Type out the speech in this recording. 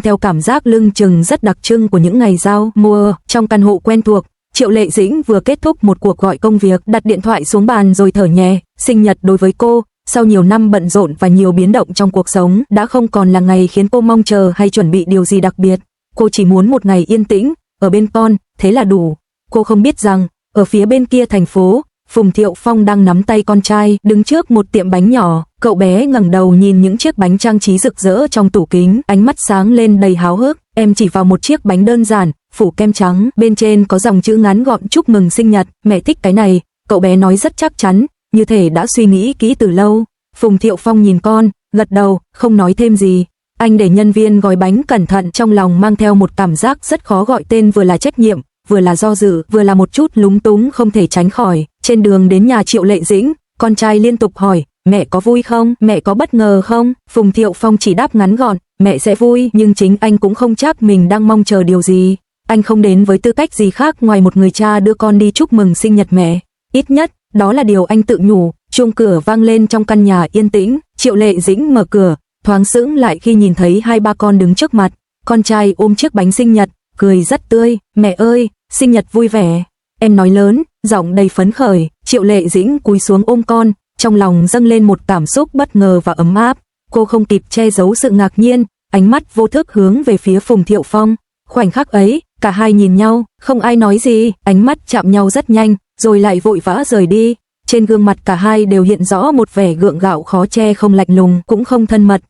theo cảm giác lưng chừng rất đặc trưng của những ngày giao mùa. Trong căn hộ quen thuộc, Triệu Lệ Dĩnh vừa kết thúc một cuộc gọi công việc, đặt điện thoại xuống bàn rồi thở nhẹ. Sinh nhật đối với cô, sau nhiều năm bận rộn và nhiều biến động trong cuộc sống, đã không còn là ngày khiến cô mong chờ hay chuẩn bị điều gì đặc biệt. Cô chỉ muốn một ngày yên tĩnh, ở bên con, thế là đủ. Cô không biết rằng, ở phía bên kia thành phố, Phùng Thiệu Phong đang nắm tay con trai, đứng trước một tiệm bánh nhỏ. Cậu bé ngẩng đầu nhìn những chiếc bánh trang trí rực rỡ trong tủ kính, ánh mắt sáng lên đầy háo hức. Em chỉ vào một chiếc bánh đơn giản, phủ kem trắng, bên trên có dòng chữ ngắn gọn chúc mừng sinh nhật, mẹ thích cái này. Cậu bé nói rất chắc chắn, như thể đã suy nghĩ kỹ từ lâu. Phùng Thiệu Phong nhìn con, gật đầu, không nói thêm gì. Anh để nhân viên gói bánh cẩn thận, trong lòng mang theo một cảm giác rất khó gọi tên, vừa là trách nhiệm, vừa là do dự, vừa là một chút lúng túng không thể tránh khỏi. Trên đường đến nhà Triệu Lệ Dĩnh, con trai liên tục hỏi, mẹ có vui không, mẹ có bất ngờ không? Phùng Thiệu Phong chỉ đáp ngắn gọn, mẹ sẽ vui, nhưng chính anh cũng không chắc mình đang mong chờ điều gì. Anh không đến với tư cách gì khác ngoài một người cha đưa con đi chúc mừng sinh nhật mẹ. Ít nhất, đó là điều anh tự nhủ. Chuông cửa vang lên trong căn nhà yên tĩnh, Triệu Lệ Dĩnh mở cửa, thoáng sững lại khi nhìn thấy hai ba con đứng trước mặt. Con trai ôm chiếc bánh sinh nhật, cười rất tươi, mẹ ơi, sinh nhật vui vẻ. Em nói lớn, giọng đầy phấn khởi. Triệu Lệ Dĩnh cúi xuống ôm con, trong lòng dâng lên một cảm xúc bất ngờ và ấm áp. Cô không kịp che giấu sự ngạc nhiên, ánh mắt vô thức hướng về phía Phùng Thiệu Phong. Khoảnh khắc ấy, cả hai nhìn nhau, không ai nói gì, ánh mắt chạm nhau rất nhanh, rồi lại vội vã rời đi. Trên gương mặt cả hai đều hiện rõ một vẻ gượng gạo khó che, không lạnh lùng, cũng không thân mật,